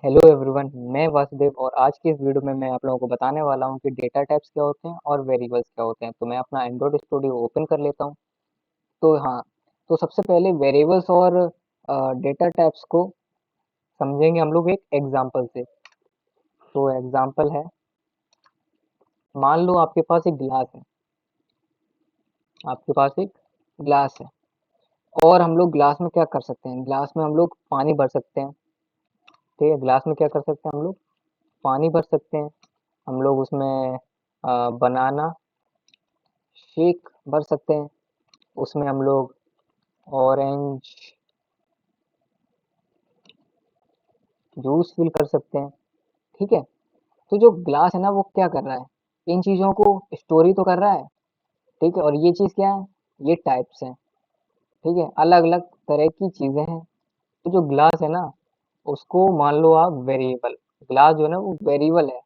Hello everyone, मैं वासुदेव और आज की इस वीडियो में मैं आप लोगों को बताने वाला हूं कि डेटा टाइप्स क्या होते हैं और वेरिएबल्स क्या होते हैं। तो मैं अपना एंड्रॉइड स्टूडियो ओपन कर लेता हूं। तो हाँ, तो सबसे पहले वेरिएबल्स और डेटा टाइप्स को समझेंगे हम लोग एक एग्जांपल से। तो एग्जांपल है, मान लो आपके पास एक गिलास है। आपके पास एक ग्लास है और हम लोग ग्लास में क्या कर सकते हैं, ग्लास में हम लोग पानी भर सकते हैं। ठीक है, ग्लास में क्या कर सकते हैं हम लोग, पानी भर सकते हैं। हम लोग उसमें बनाना शेक भर सकते हैं। उसमें हम लोग ऑरेंज जूस फिल कर सकते हैं। ठीक है, तो जो ग्लास है ना वो क्या कर रहा है, इन चीज़ों को स्टोर ही तो कर रहा है। ठीक है, और ये चीज़ क्या है, ये टाइप्स हैं। ठीक है, अलग अलग तरह की चीज़ें हैं। तो जो ग्लास है ना, उसको मान लो आप वेरिएबल, ग्लास जो है ना वो वेरिएबल है।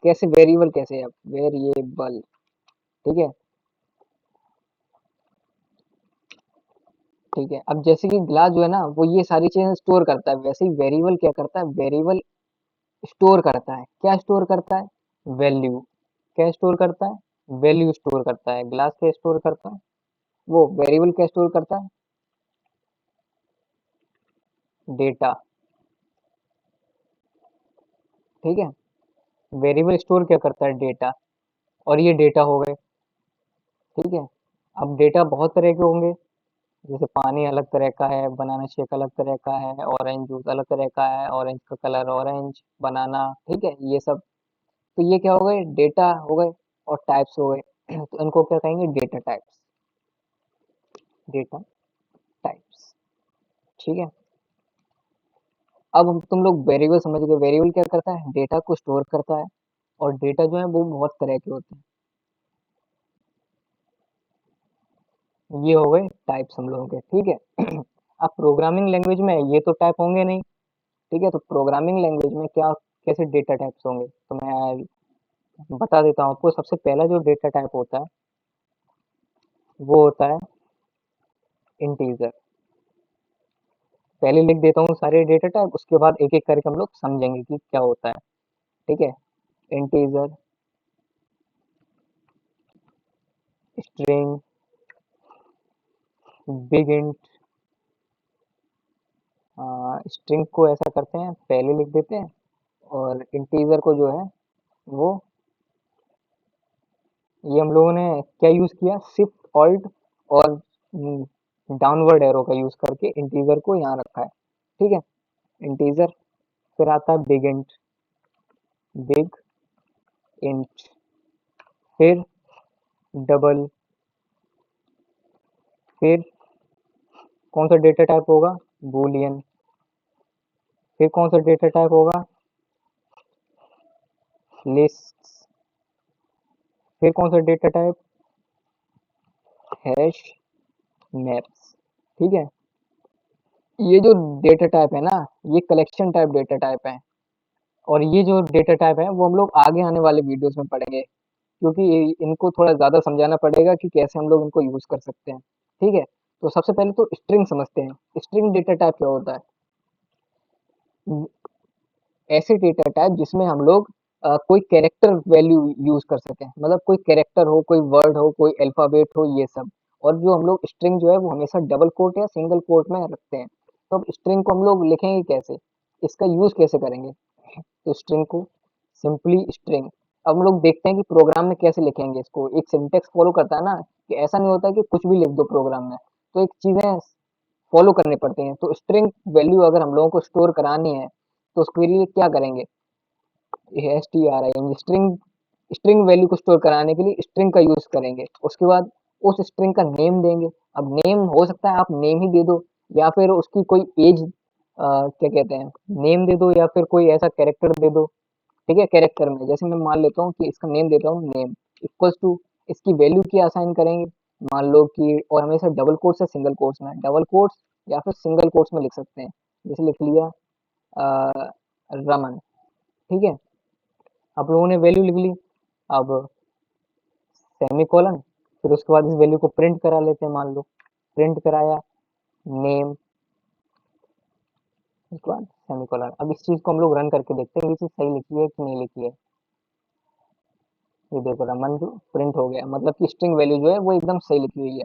कैसे वेरिएबल, कैसे है वेरिएबल। ठीक है, ठीक है, अब जैसे कि ग्लास जो है ना वो ये सारी चीजें स्टोर करता है, वैसे ही वेरिएबल क्या करता है, वेरिएबल स्टोर करता है। क्या स्टोर करता है, वैल्यू। क्या स्टोर करता है, वैल्यू स्टोर करता है। ग्लास क्या स्टोर करता है, वो वेरिएबल क्या स्टोर करता है, डेटा। ठीक है, वेरिएबल स्टोर क्या करता है, डेटा। और ये डेटा हो गए। ठीक है, अब डेटा बहुत तरह के होंगे, जैसे पानी अलग तरह का है, बनाना शेक अलग तरह का है, ऑरेंज जूस अलग तरह का है, ऑरेंज का कलर ऑरेंज बनाना। ठीक है, ये सब, तो ये क्या हो गए, डेटा हो गए और टाइप्स हो गए। तो इनको क्या कहेंगे, डेटा टाइप्स, डेटा टाइप्स। ठीक है, अब हम तुम लोग वेरिएबल समझ गए। वेरिएबल क्या करता है, डेटा को स्टोर करता है। और डेटा जो है वो बहुत तरह के होते हैं। ये हो गए टाइप्स हम लोगों के। ठीक है, अब प्रोग्रामिंग लैंग्वेज में ये तो टाइप होंगे नहीं। ठीक है, तो प्रोग्रामिंग लैंग्वेज में क्या, कैसे डेटा टाइप्स होंगे, तो मैं बता देता हूँ आपको। सबसे पहला जो डेटा टाइप होता है वो होता है इंटीजर। पहले लिख देता हूँ सारे डेटा टाइप, उसके बाद एक एक करके हम लोग समझेंगे कि क्या होता है। ठीक है, integer, string, big int. String को ऐसा करते हैं, पहले लिख देते हैं, और इंटीजर को जो है वो, ये हम लोगों ने क्या यूज किया, शिफ्ट ऑल्ट और डाउनवर्ड एरो का यूज करके इंटीजर को यहाँ रखा है। ठीक है, इंटीजर। फिर आता है बिग इंट, बिग इंट। फिर डबल। फिर कौन सा डेटा टाइप होगा, बूलियन। फिर कौन सा डेटा टाइप होगा, लिस्ट। फिर कौन सा डेटा टाइप, हैश मैप्स। ठीक है, ये जो डेटा टाइप है ना, ये कलेक्शन टाइप डेटा टाइप है। और ये जो डेटा टाइप है वो हम लोग आगे आने वाले वीडियोस में पढ़ेंगे, क्योंकि इनको थोड़ा ज़्यादा समझाना पड़ेगा कि कैसे हम लोग इनको यूज़ कर सकते हैं। ठीक है, तो सबसे पहले तो स्ट्रिंग समझते हैं। स्ट्रिंग डेटा टाइप क्या होता है, ऐसे डेटा टाइप जिसमें हम लोग कोई कैरेक्टर वैल्यू यूज कर सकें, मतलब कोई कैरेक्टर हो, कोई वर्ड हो, कोई अल्फाबेट हो, ये सब। और जो हम लोग स्ट्रिंग जो है वो हमेशा डबल कोट या सिंगल कोट में रखते हैं। तो अब स्ट्रिंग को हम लोग लिखेंगे कैसे, इसका यूज कैसे करेंगे, तो स्ट्रिंग को सिंपली स्ट्रिंग। अब हम लोग देखते हैं कि प्रोग्राम में कैसे लिखेंगे इसको। एक सिंटेक्स फॉलो करता है ना, कि ऐसा नहीं होता कि कुछ भी लिख दो प्रोग्राम में, तो एक चीजें फॉलो करनी पड़ती हैं। तो स्ट्रिंग वैल्यू अगर हम लोगों को स्टोर करानी है तो उसके लिए क्या करेंगे, एस टी आर आई, स्ट्रिंग, स्ट्रिंग वैल्यू को स्टोर कराने के लिए स्ट्रिंग का यूज करेंगे। उसके बाद उस स्ट्रिंग का नेम देंगे। अब नेम हो सकता है आप नेम ही दे दो, या फिर उसकी कोई एज, क्या कहते हैं, नेम दे दो, या फिर कोई ऐसा कैरेक्टर दे दो। ठीक है, कैरेक्टर में जैसे मैं मान लेता हूँ कि इसका नेम देता हूँ नेम इक्वल्स टू, इसकी वैल्यू क्या असाइन करेंगे, मान लो कि, और हमेशा डबल कोट्स या सिंगल कोट्स में, डबल कोट्स या फिर सिंगल कोट्स में लिख सकते हैं। जैसे लिख लिया रमन। ठीक है, आप लोगों ने वैल्यू लिख ली। अब सेमीकोलन, फिर उसके बाद इस वैल्यू को प्रिंट करा लेते हैं। मान लो प्रिंट कराया नेम, उसके बाद सेमीकोलन। अब इस चीज को हम लोग रन करके देखते हैं ये चीज सही लिखी है कि नहीं लिखी है। ये देखो रमन जो प्रिंट हो गया, मतलब कि स्ट्रिंग वैल्यू जो है वो एकदम सही लिखी हुई है।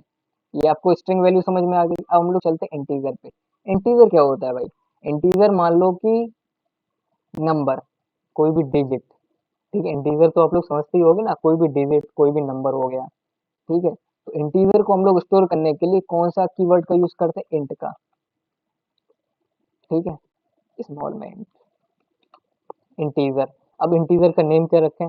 ये आपको स्ट्रिंग वैल्यू समझ में आ गई। अब हम लोग चलते हैं इंटीजर पे। इंटीजर क्या होता है भाई? इंटीजर मान लो कि नंबर, कोई भी डिजिट। ठीक है, इंटीजर तो आप लोग समझते ही होगे ना, कोई भी डिजिट, कोई भी नंबर हो गया। ठीक है, तो इंटीजर को हम लोग स्टोर करने के लिए कौन सा कीवर्ड का यूज करते हैं? इंट का। ठीक है, स्मॉल में इंटीजर। अब इंटीजर का नेम क्या रखें?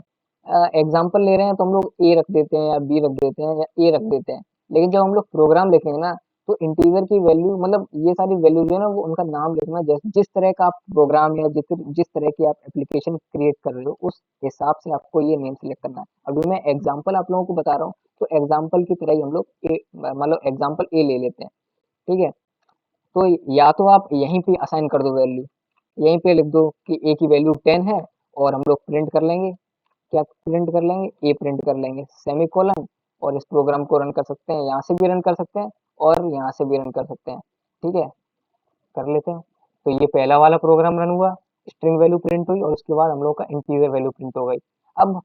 एग्जाम्पल ले रहे हैं तो हम लोग ए रख देते हैं या बी रख देते हैं या ए रख देते हैं। लेकिन जब हम लोग प्रोग्राम लिखेंगे ना, तो इंटीजर की वैल्यू, मतलब ये सारी वैल्यू जो है ना, वो उनका नाम लिखना, जिस तरह का आप प्रोग्राम या जिस तरह की आप एप्लीकेशन क्रिएट कर रहे हो, उस हिसाब से आपको ये नेम सेलेक्ट करना है। अभी मैं एग्जाम्पल आप लोगों को बता रहा हूँ, तो एग्जाम्पल की तरह ही हम लोग ए, मतलब एग्जाम्पल ए ले लेते हैं। ठीक है, तो या तो आप यहीं पे असाइन कर दो वैल्यू, यहीं पे लिख दो कि ए की वैल्यू 10 है, और हम लोग प्रिंट कर लेंगे। क्या प्रिंट कर लेंगे? ए प्रिंट कर लेंगे, सेमीकोलन। और इस प्रोग्राम को रन कर सकते हैं, यहाँ से भी रन कर सकते हैं और यहाँ से भी रन कर सकते हैं। ठीक है, कर लेते हैं। तो ये पहला वाला प्रोग्राम रन हुआ, स्ट्रिंग वैल्यू प्रिंट हुई, और उसके बाद हम लोग का इंटीजर वैल्यू प्रिंट हो गई। अब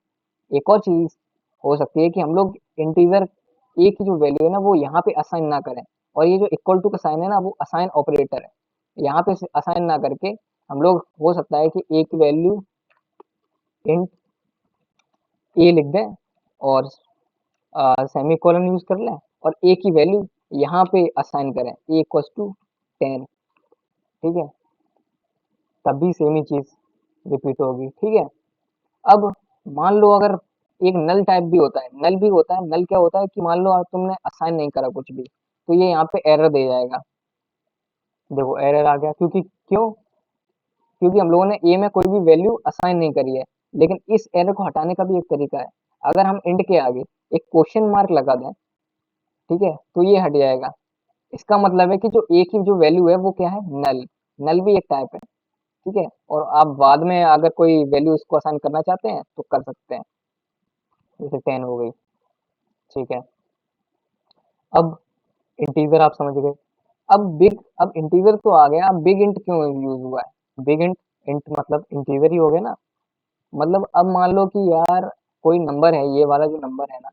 एक और चीज हो सकती है कि हम लोग इंटीजर ए की जो वैल्यू है ना, वो यहाँ पे असाइन ना करें, और ये जो इक्वल टू का साइन है ना, वो असाइन ऑपरेटर है। यहाँ पे असाइन ना करके हम लोग, हो सकता है कि ए की वैल्यू इंट ए लिख दें, और सेमीकोलन यूज कर लें, और ए की वैल्यू यहाँ पे असाइन करें, ए इक्वल्स टू 10। ठीक है, तब भी सेम ही चीज रिपीट होगी। ठीक है, अब मान लो अगर एक नल टाइप भी होता है, नल भी होता है। नल क्या होता है कि मान लो तुमने असाइन नहीं करा कुछ भी, तो ये यहाँ पे एरर दे जाएगा। देखो एरर आ गया, क्योंकि क्यों? क्योंकि हम लोगों ने ए में कोई भी वैल्यू असाइन नहीं करी है। लेकिन इस एरर को हटाने का भी एक तरीका है। अगर हम इंट के आगे एक क्वेश्चन मार्क लगा दें, ठीक है, तो ये हट जाएगा। इसका मतलब है कि जो ए की जो वैल्यू है वो क्या है? नल। नल भी एक टाइप है। ठीक है, और आप बाद में अगर कोई वैल्यू इसको असाइन करना चाहते हैं तो कर सकते हैं, जैसे 10 हो गई। ठीक है, अब इंटीजर आप समझ गए। अब इंटीजर तो आ गया, अब बिग इंट क्यों यूज हुआ है? बिग इंट, इंट मतलब इंटीजर ही हो गया ना। मतलब अब मान लो कि यार कोई नंबर है, ये वाला जो नंबर है ना,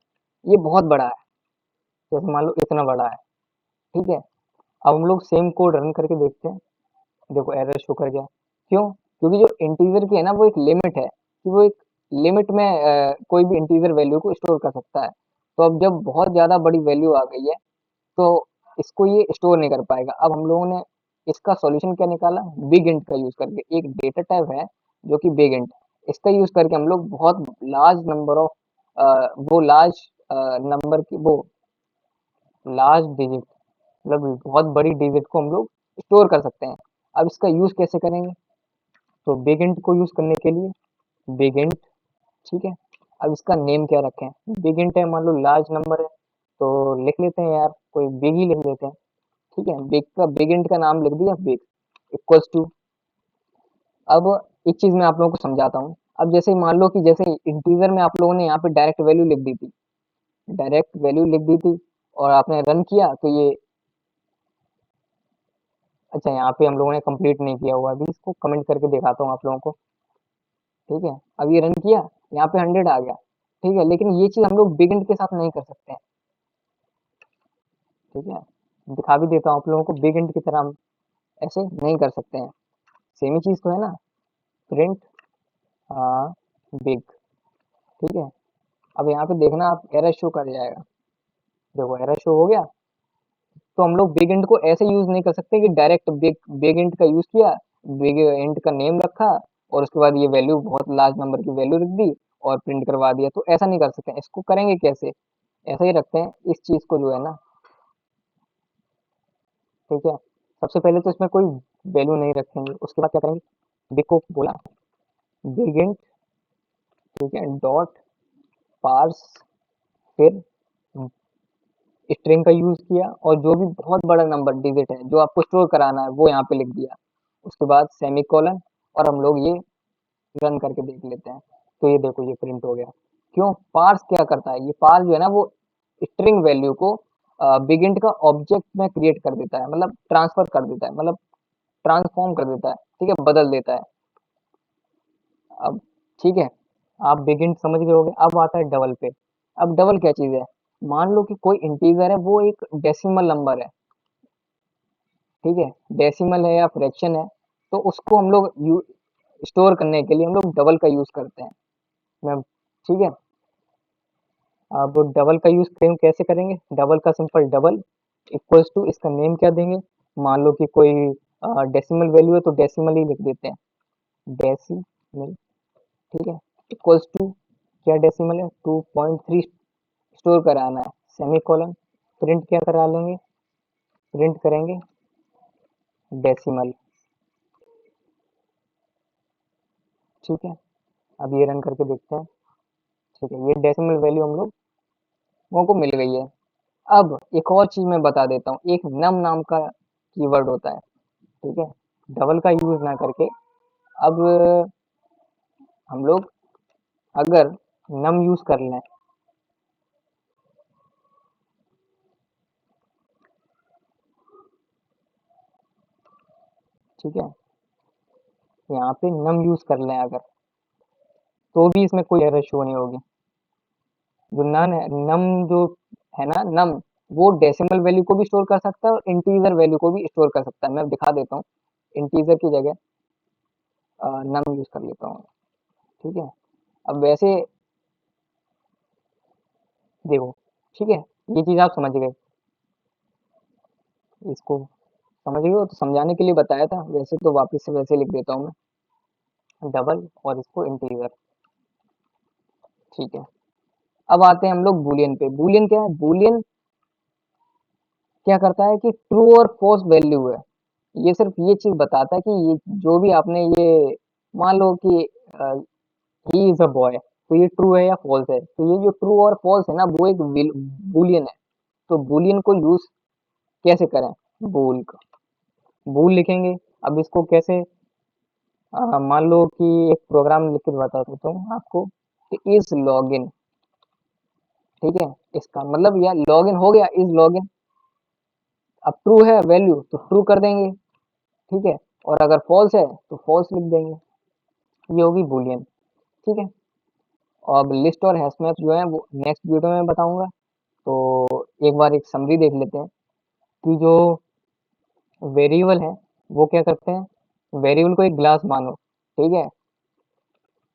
ये बहुत बड़ा है। जैसे मान लो इतना बड़ा है। ठीक है, अब हम लोग सेम कोड रन करके देखते हैं। देखो एरर शो कर गया। क्यों? क्योंकि जो इंटीजर की है ना, वो एक लिमिट है, कि वो एक लिमिट में कोई भी इंटीजर वैल्यू को स्टोर कर सकता है। तो अब जब बहुत ज्यादा बड़ी वैल्यू आ गई है, तो इसको ये स्टोर नहीं कर पाएगा। अब हम लोगों ने इसका सॉल्यूशन क्या निकाला? बिग इंट का यूज करके। एक डेटा टाइप है जो कि बिग इंट, इसका यूज करके हम लोग बहुत लार्ज नंबर ऑफ, वो लार्ज नंबर की, वो लार्ज डिजिट, मतलब बहुत बड़ी डिजिट को हम लोग स्टोर कर सकते हैं। अब इसका यूज कैसे करेंगे? तो बिग इंट को यूज करने के लिए बिग इंट। ठीक है, अब इसका नेम क्या रखें? बिग इंट है, मान लो लार्ज नंबर है, तो लिख लेते हैं यार, कोई बिग ही लिख लेते हैं। ठीक है, बिग का, बिग इंट का नाम लिख दिया बिग, इक्वल्स टू। अब एक चीज मैं आप लोगों को समझाता हूँ। अब जैसे मान लो कि जैसे इंटीजर में आप लोगों ने यहाँ पे डायरेक्ट वैल्यू लिख दी थी, डायरेक्ट वैल्यू लिख दी थी, और आपने रन किया तो ये, अच्छा यहाँ पे हम लोगों ने कंप्लीट नहीं किया हुआ, अभी इसको कमेंट करके दिखाता हूँ आप लोगों को। ठीक है, अब ये रन किया, यहाँ पे 100 आ गया। ठीक है, लेकिन ये चीज हम लोग बिग इंट के साथ नहीं कर सकते हैं। ठीक है, दिखा भी देता हूँ आप लोगों को, बिग इंट की तरह हम ऐसे नहीं कर सकते हैं। सेम ही चीज तो है ना, प्रिंट बिग। ठीक है, अब यहाँ पे देखना, आप एरर शो कर जाएगा। देखो एरर शो हो गया। तो हम लोग बिग इंट को ऐसे यूज नहीं कर सकते कि डायरेक्ट बिग बिग इंट का यूज किया, बिग इंट का नेम रखा, और उसके बाद ये वैल्यू, बहुत लार्ज नंबर की वैल्यू रख दी और प्रिंट करवा दिया। तो ऐसा नहीं कर सकते। इसको करेंगे कैसे? ऐसा ही रखते हैं इस चीज को जो है ना। ठीक है, सबसे पहले तो इसमें कोई वैल्यू नहीं रखेंगे। उसके बाद क्या करेंगे? बिग को बोला बिग इंट, ठीक है, डॉट पार्स, फिर स्ट्रिंग का यूज किया, और जो भी बहुत बड़ा नंबर डिजिट है जो आपको स्टोर कराना है वो यहाँ पे लिख दिया। उसके बाद सेमीकोलन, और हम लोग ये रन करके देख लेते हैं। तो ये देखो ये प्रिंट हो गया। क्यों? पार्स क्या करता है? ये पार्स जो है ना, वो स्ट्रिंग वैल्यू को बिग इंट का ऑब्जेक्ट में क्रिएट कर देता है, मतलब ट्रांसफर कर देता है, मतलब ट्रांसफॉर्म कर देता है, ठीक है, बदल देता है। अब ठीक है, आप बिगिन समझ गए होगे। अब आता है डबल पे। अब डबल क्या चीज़ है? मान लो कि कोई इंटीजर है, वो एक डेसिमल नंबर है, ठीक है, डेसिमल है या फ्रैक्शन है, तो उसको हम लोग स्टोर करने के लिए हम लोग डबल का यूज़ करते हैं। मैं ठीक है, अब डबल का यूज़ कैसे करेंगे? डबल का सिंपल डबल इक्वल्स टू इसका नेम क्या देंगे? मान लो कि कोई डेसिमल वैल्यू है तो डेसिमल ही लिख देते हैं, डेसिमल, ठीक है, इक्वल्स टू क्या डेसिमल है? 2.3 स्टोर कराना है, सेमीकोलन, प्रिंट क्या करा लेंगे? प्रिंट करेंगे डेसिमल, ठीक है। अब ये रन करके देखते हैं, ठीक है, ये डेसिमल वैल्यू हम लोगों को मिल गई है। अब एक और चीज़ मैं बता देता हूँ, एक नम नाम का कीवर्ड होता है, ठीक है, डबल का यूज़ ना करके। अब हम लोग अगर नम यूज़ कर लें, ठीक है, यहाँ पे नम यूज़ कर लें अगर, तो भी इसमें कोई एरर शो नहीं होगी। जो नन है, नम जो है ना, नम, वो डेसिमल वैल्यू को भी स्टोर कर सकता है और इंटीजर वैल्यू को भी स्टोर कर सकता है। मैं दिखा देता हूँ, इंटीजर की जगह नम यूज़ कर लेता हूँ, ठीक है। अब वैसे देखो, ठीक है, ये चीज़ आप समझ गए, इसको समझ गए हो तो समझाने के लिए बताया था, वैसे तो वापस से वैसे लिख देता हूँ मैं, डबल और इसको इंटीजर, ठीक है। अब आते हैं हम लोग बूलियन पे। बूलियन क्या है? बूलियन क्या करता है कि ट्रू और फॉल्स वैल्यू है, ये सिर्फ ये चीज बताता है कि ये जो भी आपने ये मान लो कि ही इज अ बॉय, तो ये ट्रू है या फॉल्स है। तो ये जो ट्रू और फॉल्स है ना, वो एक बूलियन है। तो बूलियन को यूज कैसे करें? बूल का बूल लिखेंगे। अब इसको कैसे मान लो कि एक प्रोग्राम लिख के बता देता हूँ आपको कि इज लॉगिन, ठीक है, इसका मतलब यार लॉगिन हो गया, इज लॉगिन। अब ट्रू है वैल्यू तो ट्रू कर देंगे, ठीक है, और अगर फॉल्स है तो फॉल्स लिख देंगे। ये होगी बूलियन, ठीक है। और अब लिस्ट और हैश मैप जो है वो नेक्स्ट वीडियो में बताऊंगा। तो एक बार एक समरी देख लेते हैं कि जो वेरिएबल है वो क्या करते हैं। वेरिएबल को एक ग्लास मानो, ठीक है,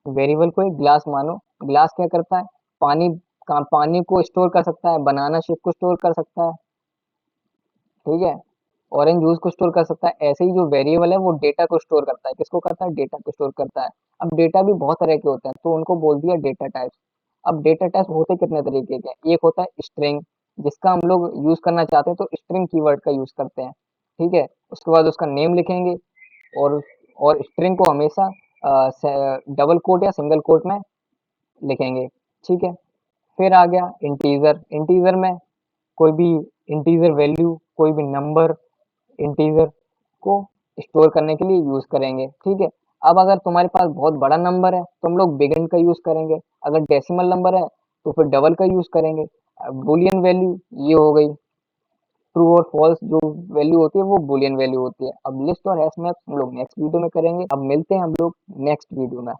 वेरिएबल को एक ग्लास मानो। ग्लास क्या करता है? पानी का पानी को स्टोर कर सकता है, बनाना शेक को स्टोर कर सकता है, ठीक है, ऑरेंज जूस को स्टोर कर सकता है। ऐसे ही जो वेरिएबल है वो डेटा को स्टोर करता है। किसको करता है? डेटा को स्टोर करता है। अब डेटा भी बहुत तरह के होते हैं, तो उनको बोल दिया डेटा टाइप्स। अब डेटा टाइप्स होते कितने तरीके के हैं? एक होता है स्ट्रिंग, जिसका हम लोग यूज करना चाहते हैं तो स्ट्रिंग कीवर्ड का यूज करते हैं, ठीक है। उसके बाद उसका नेम लिखेंगे, और स्ट्रिंग को हमेशा डबल कोट या सिंगल कोट में लिखेंगे, ठीक है। फिर आ गया इंटीजर। इंटीजर में कोई भी इंटीजर वैल्यू, कोई भी नंबर इंटीजर को स्टोर करने के लिए यूज करेंगे, ठीक है। अब अगर तुम्हारे पास बहुत बड़ा नंबर है तो हम लोग बिगिन का यूज करेंगे। अगर डेसिमल नंबर है तो फिर डबल का यूज करेंगे। बुलियन वैल्यू ये हो गई, ट्रू और फॉल्स जो वैल्यू होती है वो बुलियन वैल्यू होती है। अब लिस्ट और हैश मैप हम लोग नेक्स्ट वीडियो में करेंगे। अब मिलते हैं हम लोग नेक्स्ट वीडियो में।